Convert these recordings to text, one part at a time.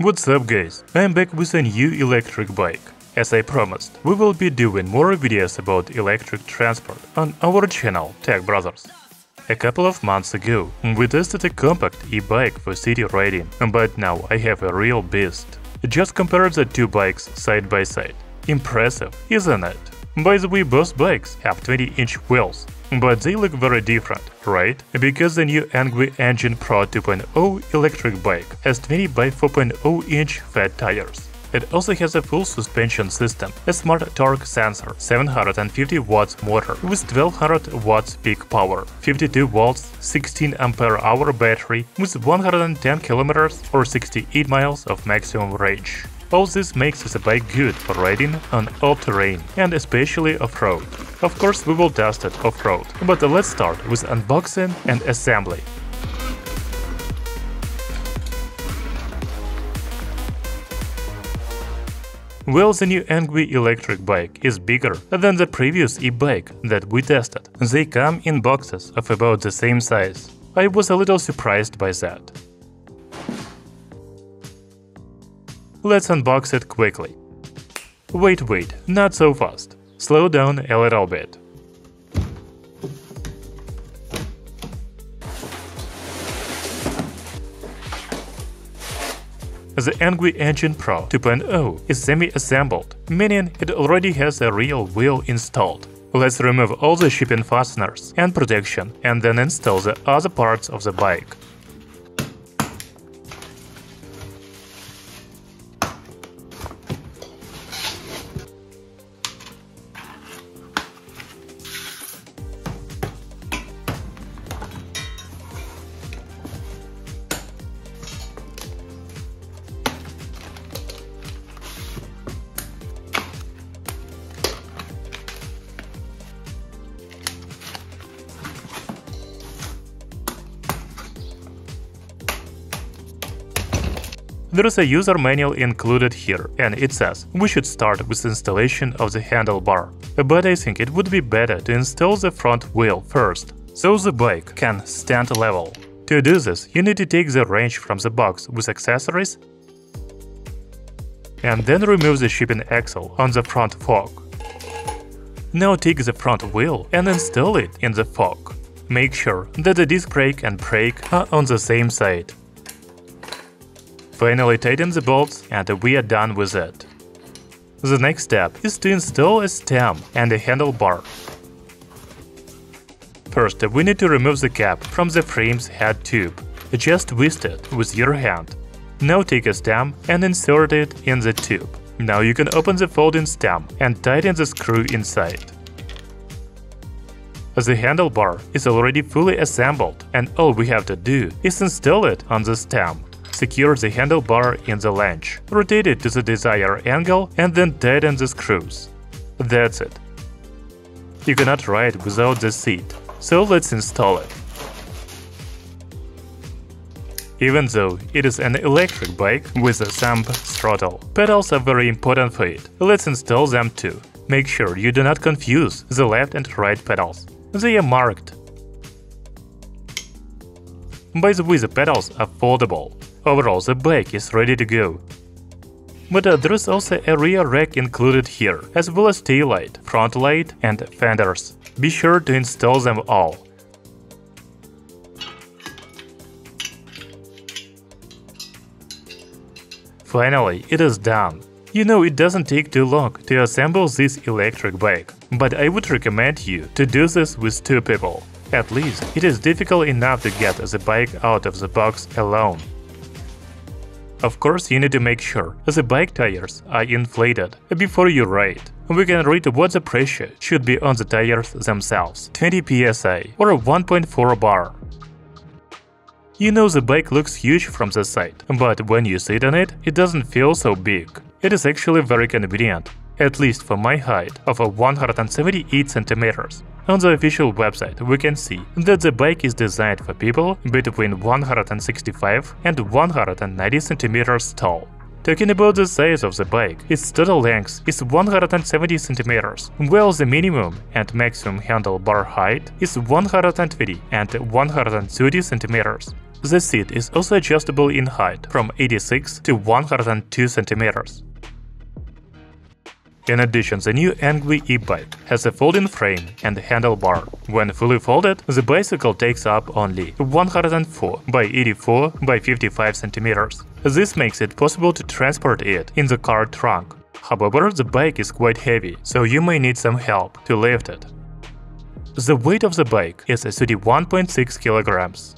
What's up guys, I'm back with a new electric bike. As I promised, we will be doing more videos about electric transport on our channel Tech Brothers. A couple of months ago, we tested a compact e-bike for city riding, but now I have a real beast. Just compare the two bikes side by side. Impressive, isn't it? By the way, both bikes have 20-inch wheels, but they look very different, right? Because the new Engwe Engine Pro 2.0 electric bike has 20 by 4.0-inch fat tires. It also has a full suspension system, a smart torque sensor, 750 watts motor with 1200 watts peak power, 52 volts, 16 ampere-hour battery with 110 kilometers or 68 miles of maximum range. All this makes the bike good for riding on all terrain and especially off-road. Of course, we will test it off-road, but let's start with unboxing and assembly. Well, the new Engwe electric bike is bigger than the previous e-bike that we tested. They come in boxes of about the same size. I was a little surprised by that. Let's unbox it quickly. Wait, not so fast. Slow down a little bit. The Engwe Engine Pro 2.0 is semi-assembled, meaning it already has a real wheel installed. Let's remove all the shipping fasteners and protection and then install the other parts of the bike. There is a user manual included here, and it says we should start with installation of the handlebar. But I think it would be better to install the front wheel first, so the bike can stand level. To do this, you need to take the wrench from the box with accessories and then remove the shipping axle on the front fork. Now take the front wheel and install it in the fork. Make sure that the disc brake and brake are on the same side. Finally tighten the bolts and we are done with it. The next step is to install a stem and a handlebar. First, we need to remove the cap from the frame's head tube. Just twist it with your hand. Now take a stem and insert it in the tube. Now you can open the folding stem and tighten the screw inside. The handlebar is already fully assembled, and all we have to do is install it on the stem. Secure the handlebar in the latch, rotate it to the desired angle and then tighten the screws. That's it. You cannot ride without the seat, so let's install it. Even though it is an electric bike with a thumb throttle, pedals are very important for it. Let's install them too. Make sure you do not confuse the left and right pedals. They are marked. By the way, the pedals are foldable. Overall, the bike is ready to go. But there is also a rear rack included here, as well as taillight, front light and fenders. Be sure to install them all. Finally, it is done. You know, it doesn't take too long to assemble this electric bike, but I would recommend you to do this with two people. At least, it is difficult enough to get the bike out of the box alone. Of course, you need to make sure the bike tires are inflated before you ride. We can read what the pressure should be on the tires themselves, 20 psi or 1.4 bar. You know, the bike looks huge from the side, but when you sit on it, it doesn't feel so big. It is actually very convenient, at least for my height of 178 cm. On the official website, we can see that the bike is designed for people between 165 and 190 cm tall. Talking about the size of the bike, its total length is 170 cm, while the minimum and maximum handlebar height is 120 and 130 cm. The seat is also adjustable in height from 86 to 102 cm. In addition, the new Engwe e-bike has a folding frame and handlebar. When fully folded, the bicycle takes up only 104 by 84 by 55 cm. This makes it possible to transport it in the car trunk. However, the bike is quite heavy, so you may need some help to lift it. The weight of the bike is 31.6 kilograms.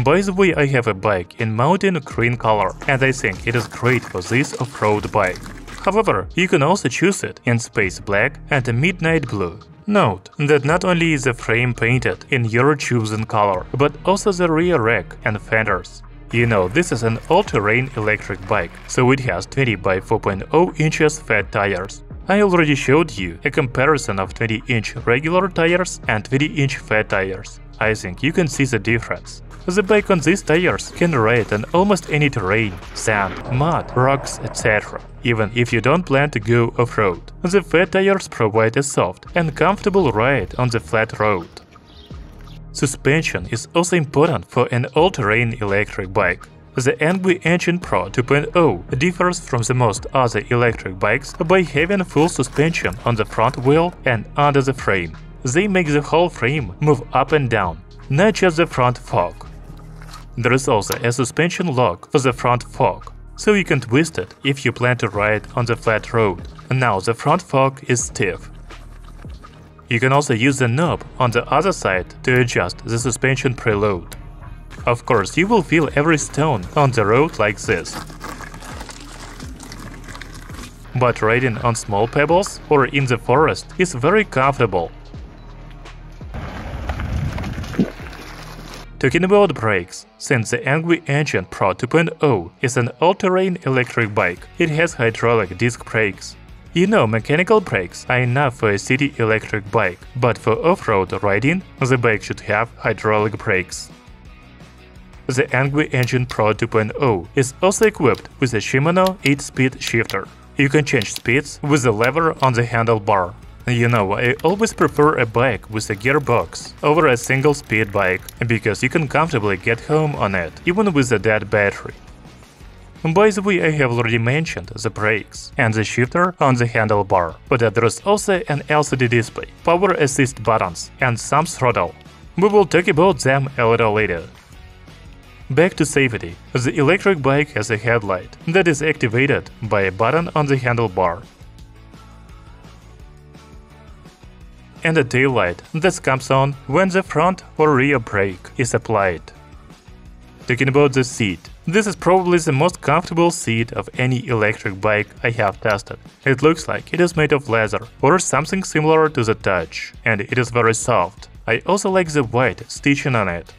By the way, I have a bike in mountain green color, and I think it is great for this off-road bike. However, you can also choose it in space black and a midnight blue. Note that not only is the frame painted in your chosen color, but also the rear rack and fenders. You know, this is an all-terrain electric bike, so it has 20 by 4.0 inches fat tires. I already showed you a comparison of 20-inch regular tires and 20-inch fat tires. I think you can see the difference. The bike on these tires can ride on almost any terrain, sand, mud, rocks, etc. Even if you don't plan to go off-road. The fat tires provide a soft and comfortable ride on the flat road. Suspension is also important for an all-terrain electric bike. The Engwe Engine Pro 2.0 differs from the most other electric bikes by having full suspension on the front wheel and under the frame. They make the whole frame move up and down, not just the front fork. There is also a suspension lock for the front fork, so you can twist it if you plan to ride on the flat road. Now the front fork is stiff. You can also use the knob on the other side to adjust the suspension preload. Of course, you will feel every stone on the road like this. But riding on small pebbles or in the forest is very comfortable. Talking about brakes, since the Engwe Engine Pro 2.0 is an all-terrain electric bike, it has hydraulic disc brakes. You know, mechanical brakes are enough for a city electric bike, but for off-road riding, the bike should have hydraulic brakes. The Engwe Engine Pro 2.0 is also equipped with a Shimano 8-speed shifter. You can change speeds with the lever on the handlebar. You know, I always prefer a bike with a gearbox over a single-speed bike, because you can comfortably get home on it, even with a dead battery. By the way, I have already mentioned the brakes and the shifter on the handlebar, but there is also an LCD display, power assist buttons, and some throttle. We will talk about them a little later. Back to safety. The electric bike has a headlight that is activated by a button on the handlebar, and a taillight that comes on when the front or rear brake is applied. Talking about the seat. This is probably the most comfortable seat of any electric bike I have tested. It looks like it is made of leather or something similar to the Touch, and it is very soft. I also like the white stitching on it.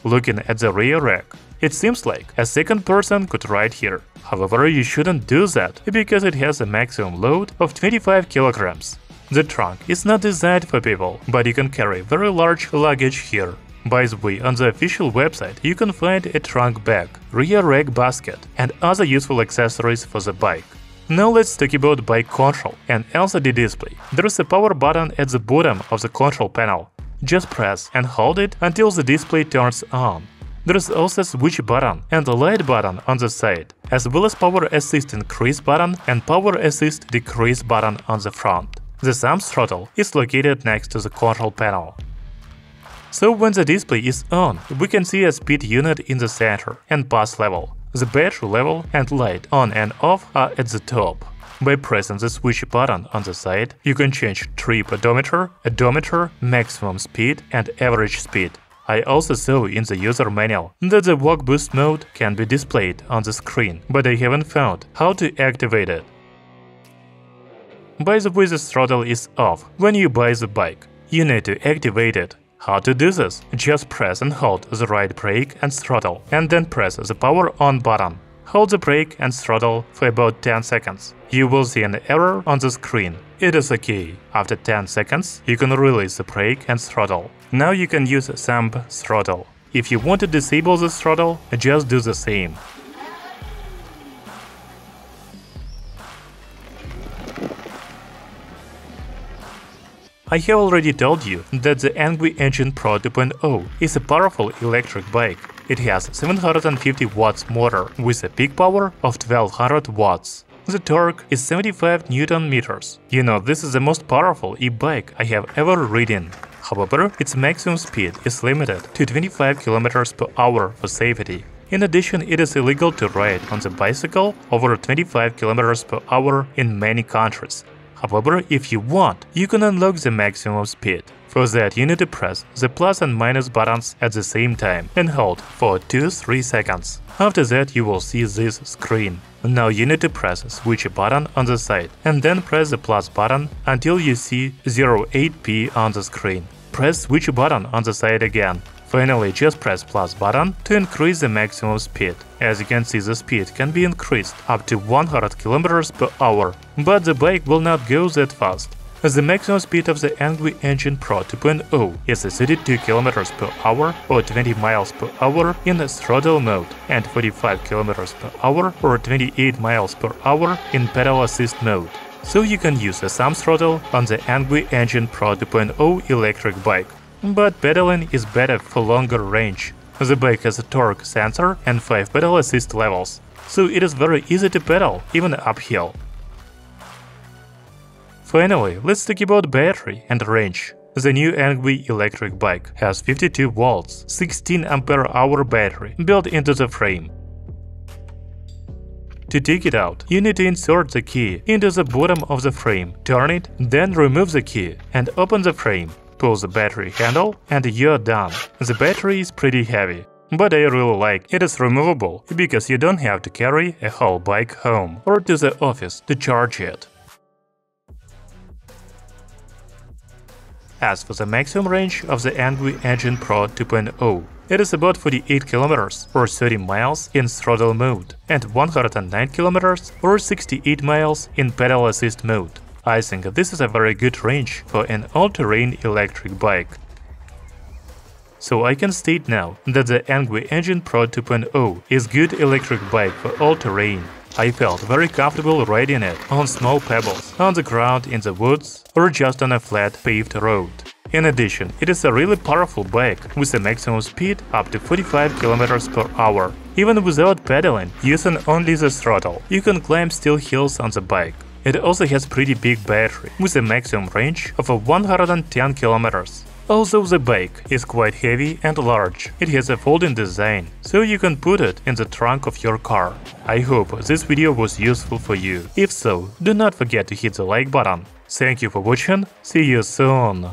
Looking at the rear rack, it seems like a second person could ride here. However, you shouldn't do that, because it has a maximum load of 25 kilograms. The trunk is not designed for people, but you can carry very large luggage here. By the way, on the official website you can find a trunk bag, rear rack basket, and other useful accessories for the bike. Now let's talk about bike control and LCD display. There is a power button at the bottom of the control panel. Just press and hold it until the display turns on. There is also a switch button and a light button on the side, as well as power assist increase button and power assist decrease button on the front. The thumb throttle is located next to the control panel. So when the display is on, we can see a speed unit in the center and pass level. The battery level and light on and off are at the top. By pressing the switch button on the side, you can change trip odometer, maximum speed and average speed. I also saw in the user manual that the walk boost mode can be displayed on the screen, but I haven't found how to activate it. By the way, the throttle is off when you buy the bike. You need to activate it. How to do this? Just press and hold the right brake and throttle, and then press the power on button. Hold the brake and throttle for about 10 seconds. You will see an error on the screen. It is okay. After 10 seconds, you can release the brake and throttle. Now you can use thumb throttle. If you want to disable the throttle, just do the same. I have already told you that the Engwe Engine Pro 2.0 is a powerful electric bike. It has 750 watts motor with a peak power of 1200 watts. The torque is 75 Newton meters. You know, this is the most powerful e-bike I have ever ridden. However, its maximum speed is limited to 25 km per hour for safety. In addition, it is illegal to ride on the bicycle over 25 km per hour in many countries. However, if you want, you can unlock the maximum speed. For that, you need to press the plus and minus buttons at the same time and hold for 2-3 seconds. After that, you will see this screen. Now you need to press the switch button on the side and then press the plus button until you see 08p on the screen. Press switch button on the side again. Finally, just press plus button to increase the maximum speed. As you can see, the speed can be increased up to 100 km per hour, but the bike will not go that fast. The maximum speed of the Engwe Engine Pro 2.0 is 32 km per hour or 20 miles per hour in throttle mode and 45 km per hour or 28 miles per hour in pedal assist mode. So you can use the thumb throttle on the Engwe Engine Pro 2.0 electric bike. But pedaling is better for longer range. The bike has a torque sensor and 5 pedal assist levels, so it is very easy to pedal, even uphill. Finally, let's talk about battery and range. The new Engwe electric bike has 52 volts, 16 ampere-hour battery built into the frame. To take it out, you need to insert the key into the bottom of the frame, turn it, then remove the key and open the frame. Pull the battery handle and you're done. The battery is pretty heavy, but I really like it is removable because you don't have to carry a whole bike home or to the office to charge it. As for the maximum range of the Engwe Engine Pro 2.0, it is about 48 km or 30 miles in throttle mode and 109 km or 68 miles in pedal assist mode. I think this is a very good range for an all-terrain electric bike. So I can state now that the Engwe Engine Pro 2.0 is good electric bike for all-terrain. I felt very comfortable riding it on small pebbles, on the ground, in the woods, or just on a flat paved road. In addition, it is a really powerful bike with a maximum speed up to 45 km per hour. Even without pedaling, using only the throttle, you can climb steep hills on the bike. It also has pretty big battery, with a maximum range of 110 km. Although the bike is quite heavy and large, it has a folding design, so you can put it in the trunk of your car. I hope this video was useful for you. If so, do not forget to hit the like button. Thank you for watching, see you soon!